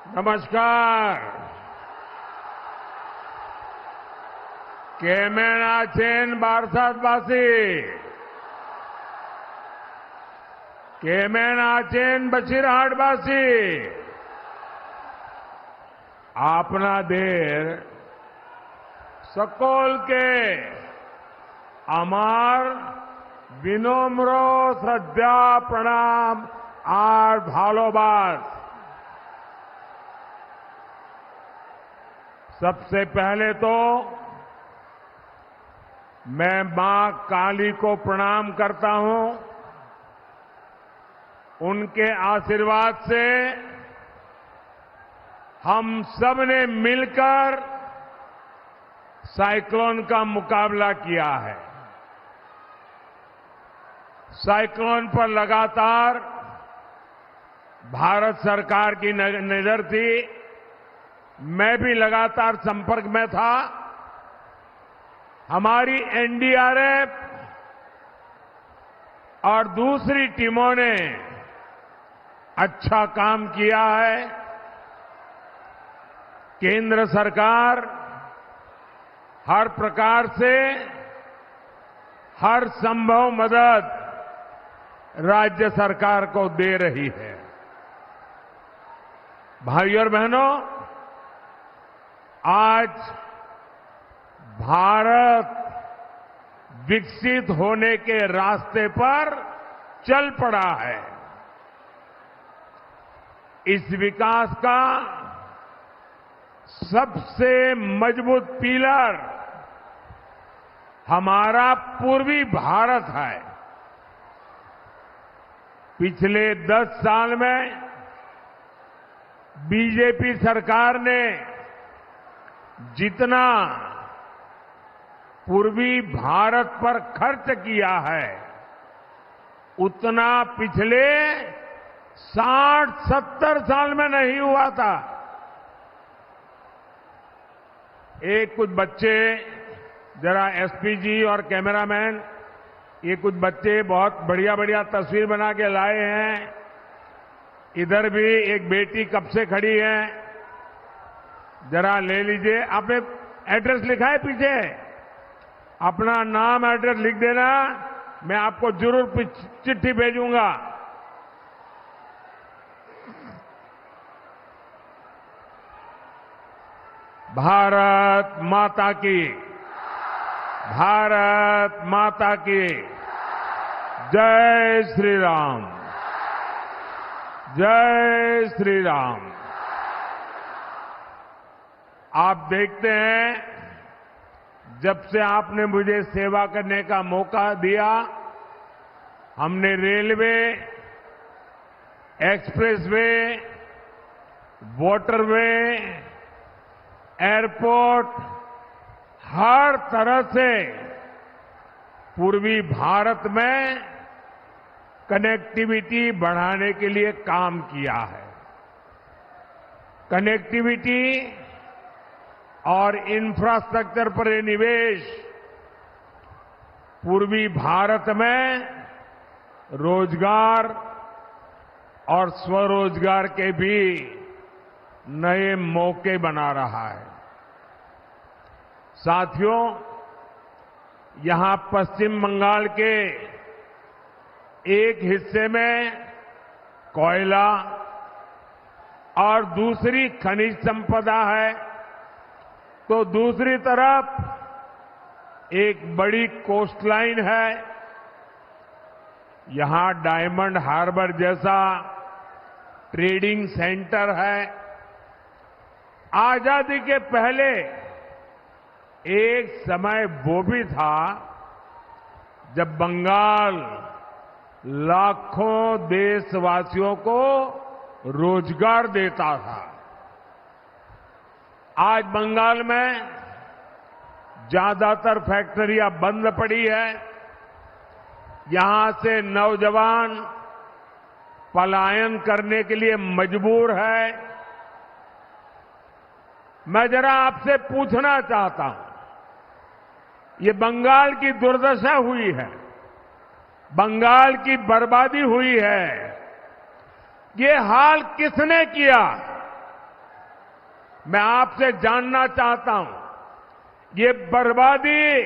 नमस्कार। केमेन आছেন भारतवासी? केमेन आছেন बसीरहाटवासी? आपना देर সকলকে আমার বিনম্র শ্রদ্ধা প্রণাম আর ভালোবাস। सबसे पहले तो मैं मां काली को प्रणाम करता हूं। उनके आशीर्वाद से हम सब ने मिलकर साइक्लोन का मुकाबला किया है। साइक्लोन पर लगातार भारत सरकार की नजर थी। मैं भी लगातार संपर्क में था। हमारी एनडीआरएफ और दूसरी टीमों ने अच्छा काम किया है। केंद्र सरकार हर प्रकार से हर संभव मदद राज्य सरकार को दे रही है। भाइयों और बहनों, आज भारत विकसित होने के रास्ते पर चल पड़ा है। इस विकास का सबसे मजबूत पिलर हमारा पूर्वी भारत है। पिछले 10 साल में बीजेपी सरकार ने जितना पूर्वी भारत पर खर्च किया है, उतना पिछले 60-70 साल में नहीं हुआ था। एक कुछ बच्चे, जरा एसपी जी और कैमरामैन, ये कुछ बच्चे बहुत बढ़िया बढ़िया तस्वीर बना के लाए हैं। इधर भी एक बेटी कब से खड़ी है, जरा ले लीजिए। आपने एड्रेस लिखा है पीछे? अपना नाम एड्रेस लिख देना, मैं आपको जरूर चिट्ठी भेजूंगा। भारत माता की, भारत माता की जय श्री राम, जय श्री राम। आप देखते हैं, जब से आपने मुझे सेवा करने का मौका दिया, हमने रेलवे, एक्सप्रेसवे, वाटरवे, एयरपोर्ट, हर तरह से पूर्वी भारत में कनेक्टिविटी बढ़ाने के लिए काम किया है। कनेक्टिविटी और इंफ्रास्ट्रक्चर पर निवेश पूर्वी भारत में रोजगार और स्वरोजगार के भी नए मौके बना रहा है। साथियों, यहां पश्चिम बंगाल के एक हिस्से में कोयला और दूसरी खनिज संपदा है, तो दूसरी तरफ एक बड़ी कोस्टलाइन है। यहां डायमंड हार्बर जैसा ट्रेडिंग सेंटर है। आजादी के पहले एक समय वो भी था जब बंगाल लाखों देशवासियों को रोजगार देता था। आज बंगाल में ज्यादातर फैक्ट्रियां बंद पड़ी है। यहां से नौजवान पलायन करने के लिए मजबूर है। मैं जरा आपसे पूछना चाहता हूं, ये बंगाल की दुर्दशा हुई है, बंगाल की बर्बादी हुई है, ये हाल किसने किया? मैं आपसे जानना चाहता हूं, ये बर्बादी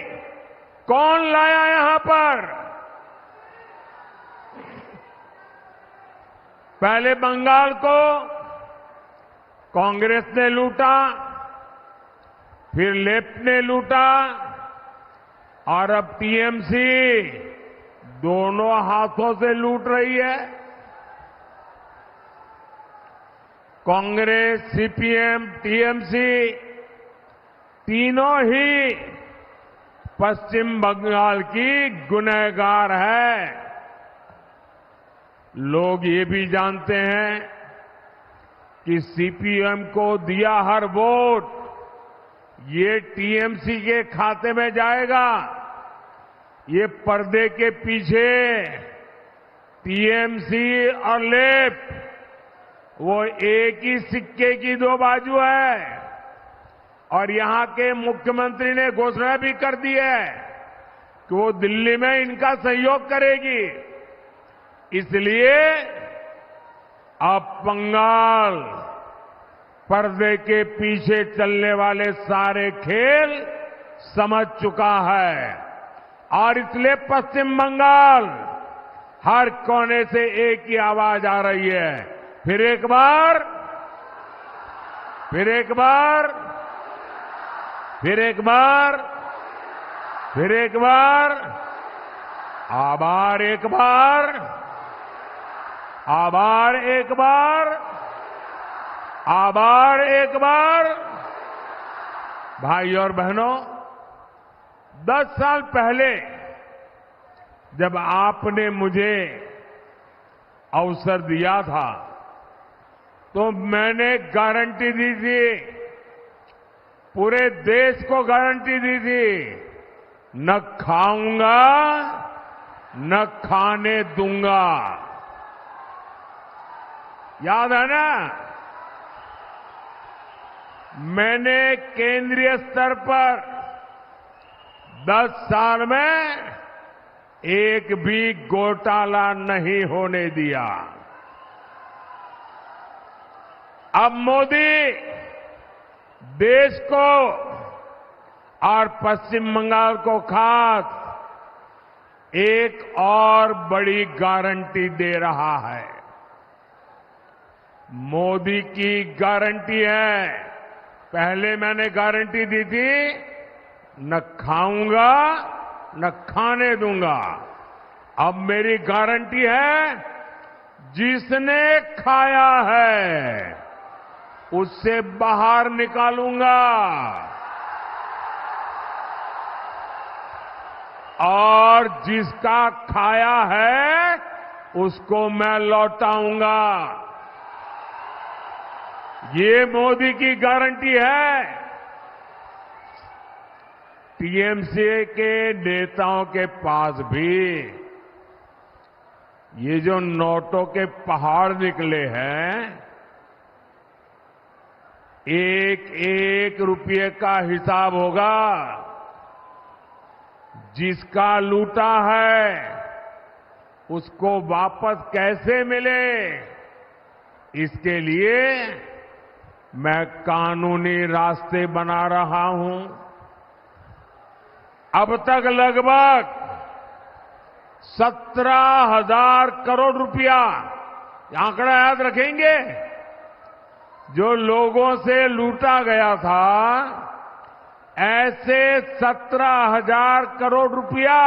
कौन लाया यहां पर? पहले बंगाल को कांग्रेस ने लूटा, फिर लेफ्ट ने लूटा और अब टीएमसी दोनों हाथों से लूट रही है। कांग्रेस, सीपीएम, टीएमसी तीनों ही पश्चिम बंगाल की गुनहगार है। लोग ये भी जानते हैं कि सीपीएम को दिया हर वोट ये टीएमसी के खाते में जाएगा। ये पर्दे के पीछे टीएमसी और लेफ्ट वो एक ही सिक्के की दो बाजू है। और यहां के मुख्यमंत्री ने घोषणा भी कर दी है कि वो दिल्ली में इनका सहयोग करेगी। इसलिए अब बंगाल पर्दे के पीछे चलने वाले सारे खेल समझ चुका है और इसलिए पश्चिम बंगाल हर कोने से एक ही आवाज आ रही है, फिर एक बार, फिर एक बार, फिर एक बार, फिर एक बार, आभार एक बार, आभार एक बार, आभार एक बार। भाई और बहनों, 10 साल पहले जब आपने मुझे अवसर दिया था तो मैंने गारंटी दी थी, पूरे देश को गारंटी दी थी, न खाऊंगा न खाने दूंगा। याद है ना? मैंने केंद्रीय स्तर पर 10 साल में एक भी घोटाला नहीं होने दिया। अब मोदी देश को और पश्चिम बंगाल को खास एक और बड़ी गारंटी दे रहा है। मोदी की गारंटी है, पहले मैंने गारंटी दी थी, न खाऊंगा न खाने दूंगा। अब मेरी गारंटी है, जिसने खाया है उससे बाहर निकालूंगा और जिसका खाया है उसको मैं लौटाऊंगा। ये मोदी की गारंटी है। टीएमसी के नेताओं के पास भी ये जो नोटों के पहाड़ निकले हैं, एक एक रुपये का हिसाब होगा। जिसका लूटा है उसको वापस कैसे मिले, इसके लिए मैं कानूनी रास्ते बना रहा हूं। अब तक लगभग 17,000 करोड़ रुपया, आंकड़ा याद रखेंगे, जो लोगों से लूटा गया था, ऐसे 17,000 करोड़ रुपया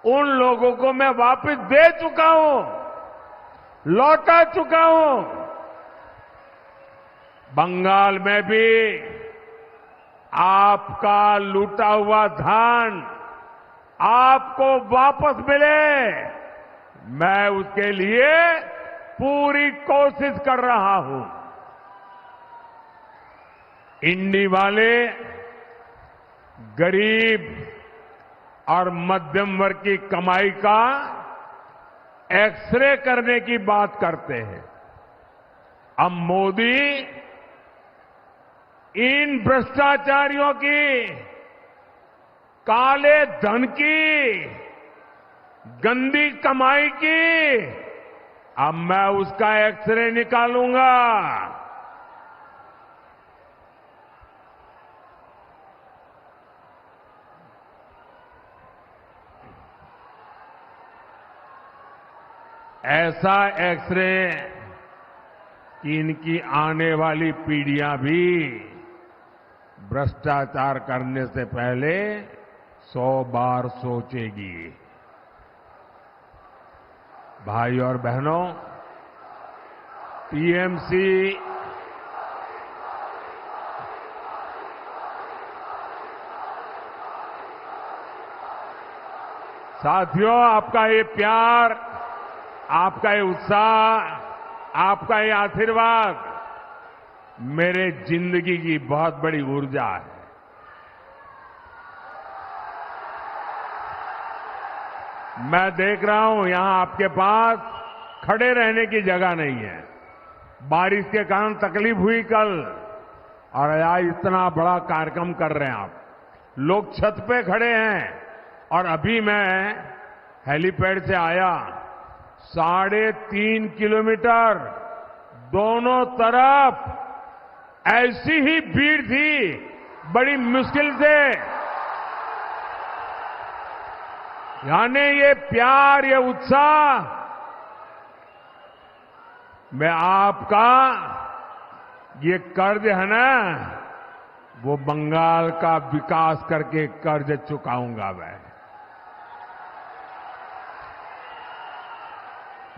उन लोगों को मैं वापस दे चुका हूं, लौटा चुका हूं। बंगाल में भी आपका लूटा हुआ धन आपको वापस मिले, मैं उसके लिए पूरी कोशिश कर रहा हूं। इंडी वाले गरीब और मध्यम वर्ग की कमाई का एक्सरे करने की बात करते हैं। अब मोदी इन भ्रष्टाचारियों की, काले धन की, गंदी कमाई की, अब मैं उसका एक्सरे निकालूंगा। ऐसा एक्सरे कि इनकी आने वाली पीढ़ियां भी भ्रष्टाचार करने से पहले 100 बार सोचेगी। भाई और बहनों, टीएमसी साथियों, आपका ये प्यार, आपका ये उत्साह, आपका ये आशीर्वाद मेरे जिंदगी की बहुत बड़ी ऊर्जा है। मैं देख रहा हूं यहां आपके पास खड़े रहने की जगह नहीं है। बारिश के कारण तकलीफ हुई कल, और आज इतना बड़ा कार्यक्रम कर रहे हैं आप। लोग छत पे खड़े हैं, और अभी मैं हेलीपैड से आया, 3.5 किलोमीटर दोनों तरफ ऐसी ही भीड़ थी, बड़ी मुश्किल से। यानी ये प्यार, ये उत्साह, मैं आपका ये कर्ज है ना, वो बंगाल का विकास करके कर्ज चुकाऊंगा मैं।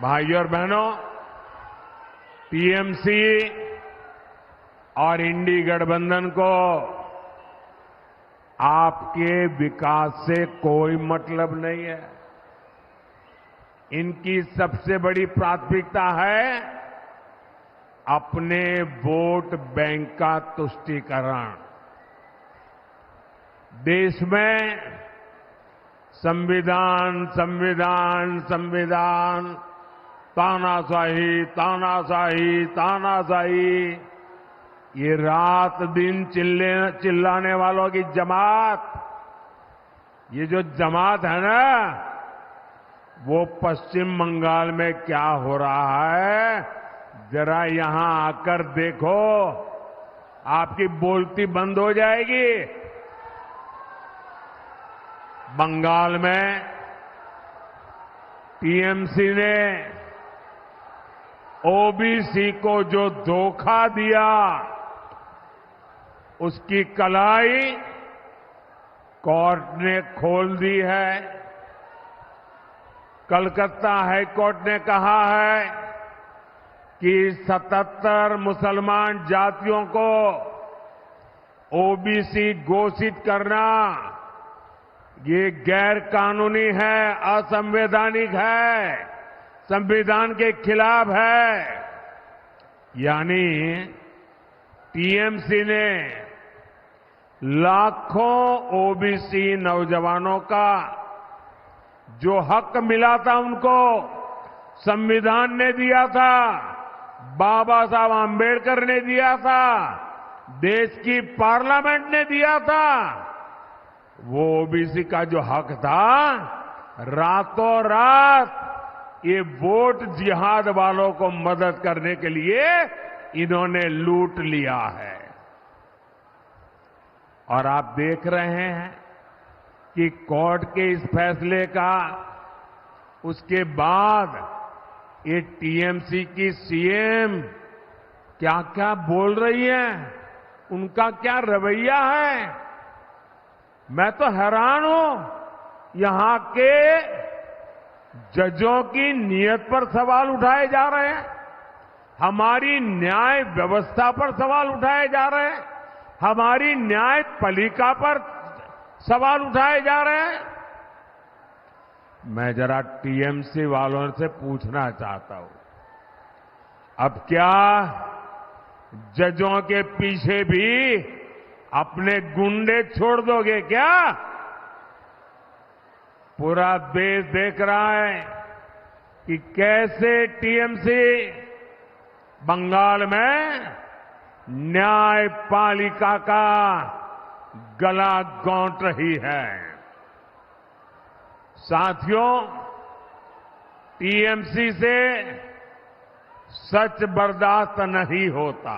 भाइयों और बहनों, टीएमसी और इंडी गठबंधन को आपके विकास से कोई मतलब नहीं है। इनकी सबसे बड़ी प्राथमिकता है अपने वोट बैंक का तुष्टीकरण। देश में संविधान संविधान संविधान, तानाशाही तानाशाही तानाशाही, ये रात दिन चिल्लाने वालों की जमात, ये जो जमात है ना, वो पश्चिम बंगाल में क्या हो रहा है जरा यहां आकर देखो, आपकी बोलती बंद हो जाएगी। बंगाल में टीएमसी ने ओबीसी को जो धोखा दिया, उसकी कलाई कोर्ट ने खोल दी है। कलकत्ता हाई कोर्ट ने कहा है कि 77 मुसलमान जातियों को ओबीसी घोषित करना ये गैर कानूनी है, असंवैधानिक है, संविधान के खिलाफ है। यानी टीएमसी ने लाखों ओबीसी नौजवानों का जो हक मिला था, उनको संविधान ने दिया था, बाबा साहब आंबेडकर ने दिया था, देश की पार्लियामेंट ने दिया था, वो ओबीसी का जो हक था, रातों रात ये वोट जिहाद वालों को मदद करने के लिए इन्होंने लूट लिया है। और आप देख रहे हैं कि कोर्ट के इस फैसले का, उसके बाद ये टीएमसी की सीएम क्या क्या बोल रही है, उनका क्या रवैया है, मैं तो हैरान हूं। यहां के जजों की नीयत पर सवाल उठाए जा रहे हैं, हमारी न्याय व्यवस्था पर सवाल उठाए जा रहे हैं, हमारी न्याय पालिका पर सवाल उठाए जा रहे हैं। मैं जरा टीएमसी वालों से पूछना चाहता हूं, अब क्या जजों के पीछे भी अपने गुंडे छोड़ दोगे क्या? पूरा देश देख रहा है कि कैसे टीएमसी बंगाल में न्यायपालिका का गला घोंट रही है। साथियों, टीएमसी से सच बर्दाश्त नहीं होता।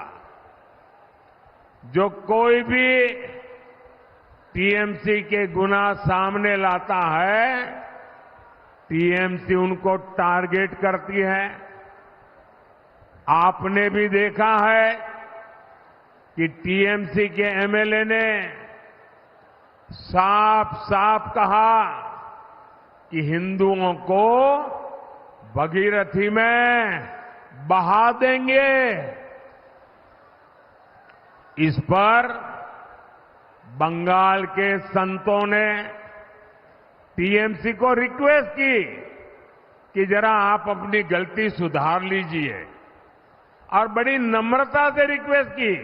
जो कोई भी टीएमसी के गुनाह सामने लाता है, टीएमसी उनको टारगेट करती है। आपने भी देखा है कि टीएमसी के एमएलए ने साफ साफ कहा कि हिंदुओं को भगीरथी में बहा देंगे। इस पर बंगाल के संतों ने टीएमसी को रिक्वेस्ट की कि जरा आप अपनी गलती सुधार लीजिए, और बड़ी नम्रता से रिक्वेस्ट की।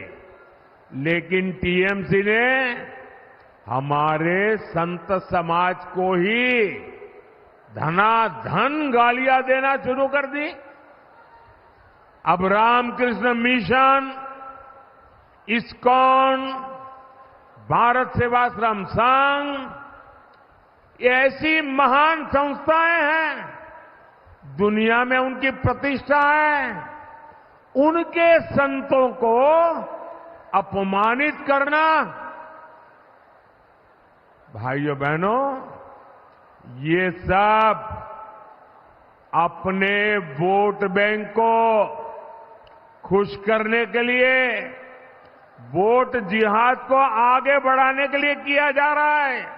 लेकिन टीएमसी ने हमारे संत समाज को ही धनाधन गालियां देना शुरू कर दी। अब रामकृष्ण मिशन, इस्कॉन, भारत सेवाश्रम संघ, ये ऐसी महान संस्थाएं हैं, दुनिया में उनकी प्रतिष्ठा है। उनके संतों को अपमानित करना, भाइयों बहनों, ये सब अपने वोट बैंक को खुश करने के लिए, वोट जिहाद को आगे बढ़ाने के लिए किया जा रहा है।